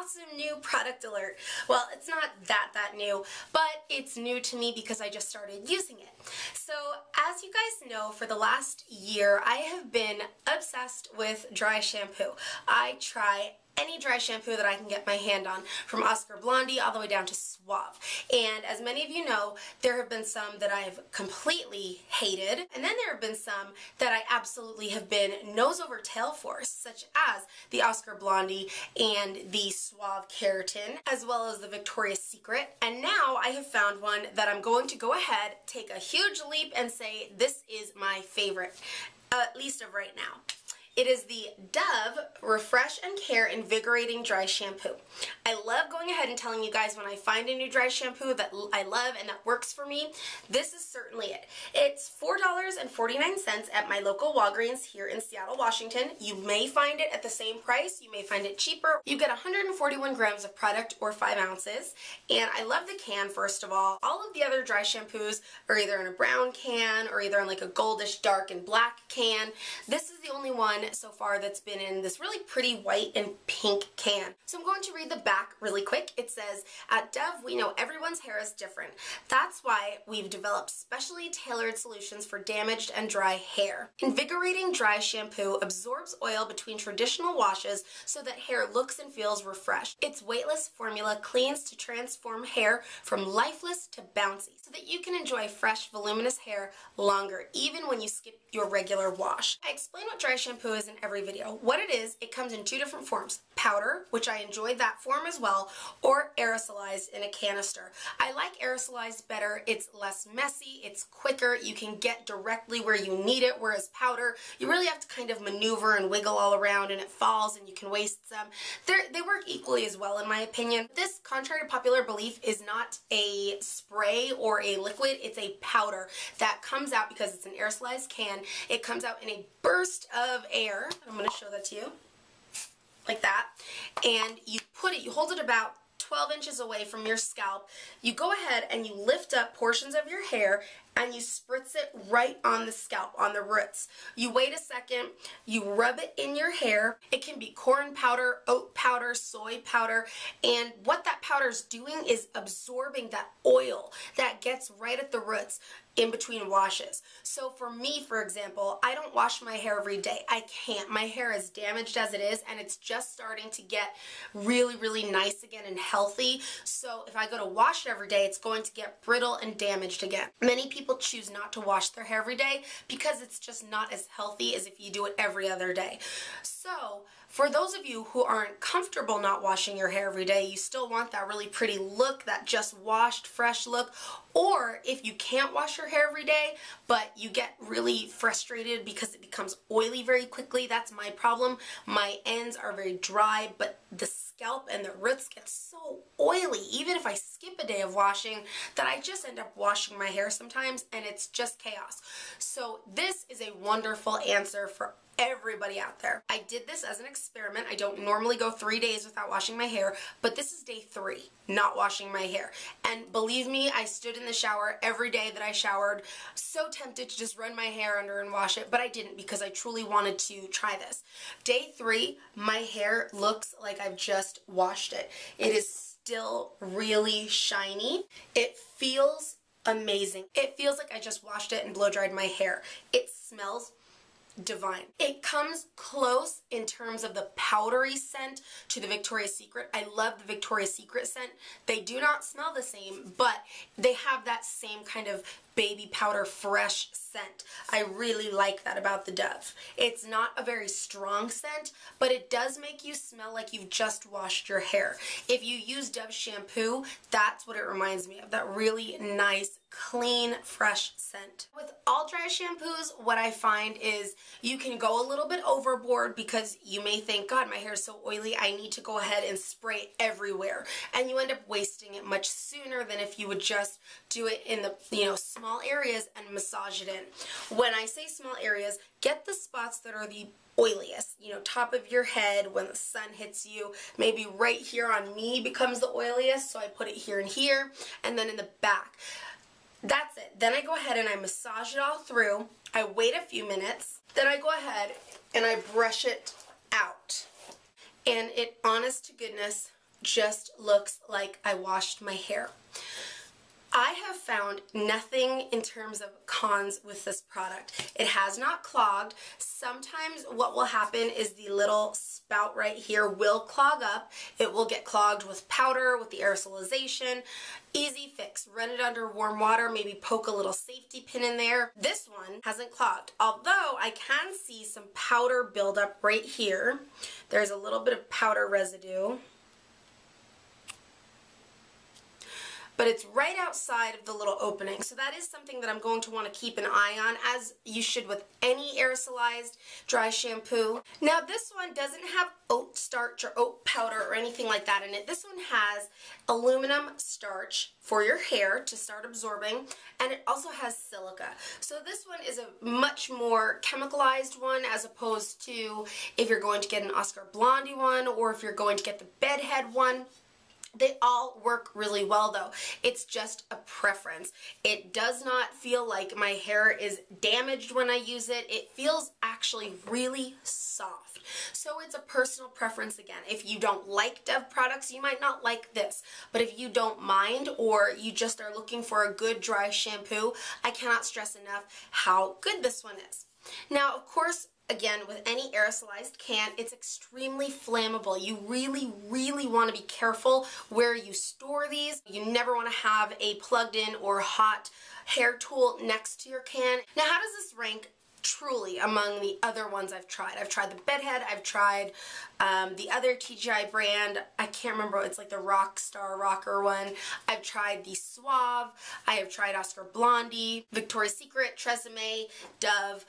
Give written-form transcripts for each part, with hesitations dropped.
awesome new product alert. Well, it's not that new, but it's new to me because I just started using it. So, as you guys know, for the last year, I have been obsessed with dry shampoo. I try any dry shampoo that I can get my hand on, from Oscar Blondie all the way down to Suave. And as many of you know, there have been some that I've completely hated, and then there have been some that I absolutely have been nose over tail for, such as the Oscar Blondie and the Suave Keratin, as well as the Victoria's Secret. And now I have found one that I'm going to go ahead, take a huge leap, and say this is my favorite, at least of right now. It is the Dove Refresh and Care Invigorating Dry Shampoo. I love going ahead and telling you guys when I find a new dry shampoo that I love and that works for me. This is certainly it. It's $4.49 at my local Walgreens here in Seattle, Washington. You may find it at the same price. You may find it cheaper. You get 141 grams of product, or 5 ounces. And I love the can, first of all. All of the other dry shampoos are either in a brown can or either in like a goldish dark and black can. This is the only one so far that's been in this really pretty white and pink can. So I'm going to read the back really quick. It says, at Dove, we know everyone's hair is different. That's why we've developed specially tailored solutions for damaged and dry hair. Invigorating Dry Shampoo absorbs oil between traditional washes so that hair looks and feels refreshed. Its weightless formula cleans to transform hair from lifeless to bouncy so that you can enjoy fresh, voluminous hair longer, even when you skip your regular wash. I explain what dry shampoo is in every video. What it is, it comes in 2 different forms. Powder, which I enjoy that form as well, or aerosolized in a canister. I like aerosolized better. It's less messy, it's quicker, you can get directly where you need it, whereas powder, you really have to kind of maneuver and wiggle all around and it falls and you can waste some. They work equally as well in my opinion. This, contrary to popular belief, is not a spray or a liquid, it's a powder that comes out because it's an aerosolized can. It comes out in a burst of air. I'm going to show that to you. Like that. And you hold it about 12 inches away from your scalp. You go ahead and you lift up portions of your hair and you spritz it right on the scalp, on the roots. You wait a second, you rub it in your hair. It can be corn powder, oat powder, soy powder, and what that powder is doing is absorbing that oil that gets right at the roots in between washes. So for me, for example, I don't wash my hair every day. I can't. My hair is damaged as it is, and it's just starting to get really, really nice again and healthy. So if I go to wash it every day, it's going to get brittle and damaged again. Many people choose not to wash their hair every day because it's just not as healthy as if you do it every other day. So for those of you who aren't comfortable not washing your hair every day, you still want that really pretty look, that just washed, fresh look, or if you can't wash your hair every day, but you get really frustrated because it becomes oily very quickly, that's my problem. My ends are very dry, but the scalp and the roots get so oily, even if I skip a day of washing, that I just end up washing my hair sometimes, and it's just chaos. So this is a wonderful answer for everybody out there. I did this as an experiment. I don't normally go 3 days without washing my hair, but this is day 3, not washing my hair. And believe me, I stood in the shower every day that I showered, so tempted to just run my hair under and wash it, but I didn't because I truly wanted to try this. Day 3, my hair looks like I've just washed it. It is still really shiny. It feels amazing. It feels like I just washed it and blow dried my hair. It smells divine. It comes close in terms of the powdery scent to the Victoria's Secret. I love the Victoria's Secret scent. They do not smell the same, but they have that same kind of baby powder fresh scent. I really like that about the Dove. It's not a very strong scent, but it does make you smell like you've just washed your hair. If you use Dove shampoo, that's what it reminds me of, that really nice, clean, fresh scent. With all dry shampoos, what I find is you can go a little bit overboard because you may think, God, my hair is so oily, I need to go ahead and spray everywhere. And you end up wasting it much sooner than if you would just do it in the, small areas and massage it in. When I say small areas, get the spots that are the oiliest, top of your head when the sun hits you. Maybe right here on me becomes the oiliest, so I put it here and here, and then in the back. That's it. Then I go ahead and I massage it all through. I wait a few minutes. Then I go ahead and I brush it out. And it, honest to goodness, just looks like I washed my hair. I have found nothing in terms of cons with this product. It has not clogged. Sometimes what will happen is the little spout right here will clog up. It will get clogged with powder, with the aerosolization. Easy fix. Run it under warm water, maybe poke a little safety pin in there. This one hasn't clogged, although I can see some powder buildup right here. There's a little bit of powder residue, but it's right outside of the little opening. So that is something that I'm going to want to keep an eye on, as you should with any aerosolized dry shampoo. Now this one doesn't have oat starch or oat powder or anything like that in it. This one has aluminum starch for your hair to start absorbing, and it also has silica. So this one is a much more chemicalized one, as opposed to if you're going to get an Oscar Blondie one or if you're going to get the bedhead one. They all work really well though. It's just a preference. It does not feel like my hair is damaged when I use it. It feels actually really soft. So it's a personal preference again. If you don't like Dove products, you might not like this. But if you don't mind, or you just are looking for a good dry shampoo, I cannot stress enough how good this one is. Now, of course, again, with any aerosolized can, it's extremely flammable. You really, really want to be careful where you store these. You never want to have a plugged in or hot hair tool next to your can. Now, how does this rank truly among the other ones I've tried? I've tried the Bedhead, I've tried the other TGI brand, I can't remember, it's like the Rockstar Rocker one. I've tried the Suave, I have tried Oscar Blondie, Victoria's Secret, Tresemme, Dove.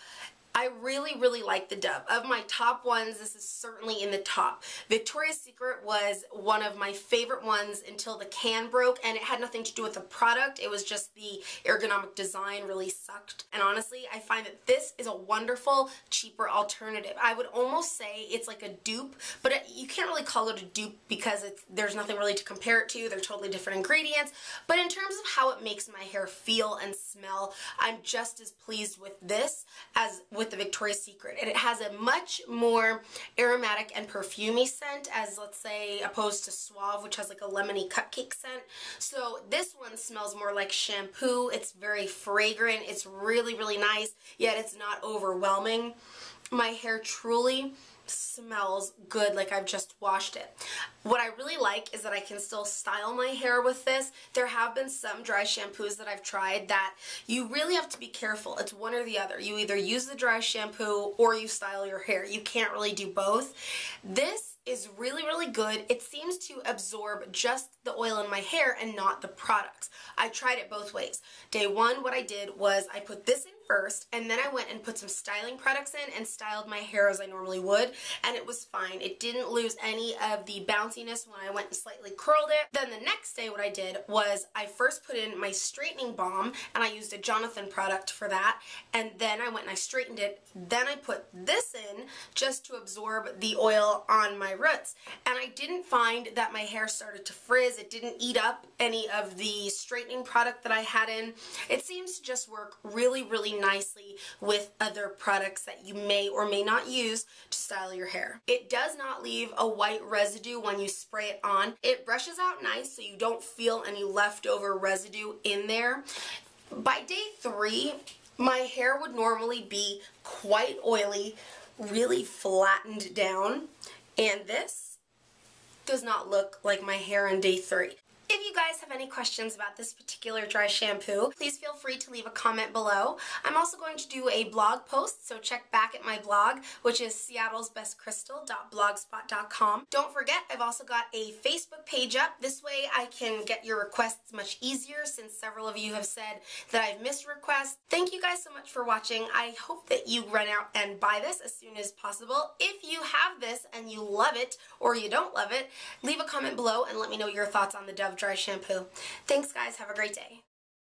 I really, really like the Dove. Of my top ones, this is certainly in the top. Victoria's Secret was one of my favorite ones until the can broke, and it had nothing to do with the product. It was just the ergonomic design really sucked. And honestly, I find that this is a wonderful, cheaper alternative. I would almost say it's like a dupe, but you can't really call it a dupe because there's nothing really to compare it to. They're totally different ingredients. But in terms of how it makes my hair feel and smell, I'm just as pleased with this as with the Victoria's Secret. And it has a much more aromatic and perfumey scent, as let's say opposed to Suave, which has like a lemony cupcake scent. So this one smells more like shampoo. It's very fragrant. It's really, really nice, yet it's not overwhelming. My hair truly smells good, like I've just washed it. What I really like is that I can still style my hair with this. There have been some dry shampoos that I've tried that you really have to be careful. It's one or the other. You either use the dry shampoo or you style your hair. You can't really do both. This is really, really good. It seems to absorb just the oil in my hair and not the products. I tried it both ways. Day one, what I did was I put this in first, and then I went and put some styling products in and styled my hair as I normally would, and it was fine. It didn't lose any of the bounciness when I went and slightly curled it. Then the next day what I did was I first put in my straightening balm, and I used a Jonathan product for that, and then I went and I straightened it. Then I put this in just to absorb the oil on my roots, and I didn't find that my hair started to frizz. It didn't eat up any of the straightening product that I had in. It seems to just work really, really nicely with other products that you may or may not use to style your hair. It does not leave a white residue when you spray it on. It brushes out nice so you don't feel any leftover residue in there. By day 3, my hair would normally be quite oily, really flattened down, and this does not look like my hair on day 3. If you guys have any questions about this particular dry shampoo, please feel free to leave a comment below. I'm also going to do a blog post, so check back at my blog, which is seattlesbestcrystal.blogspot.com. Don't forget, I've also got a Facebook page up. This way I can get your requests much easier, since several of you have said that I've missed requests. Thank you guys so much for watching. I hope that you run out and buy this as soon as possible. If you have this and you love it or you don't love it, leave a comment below and let me know your thoughts on the Dove dry shampoo. Thanks guys, have a great day.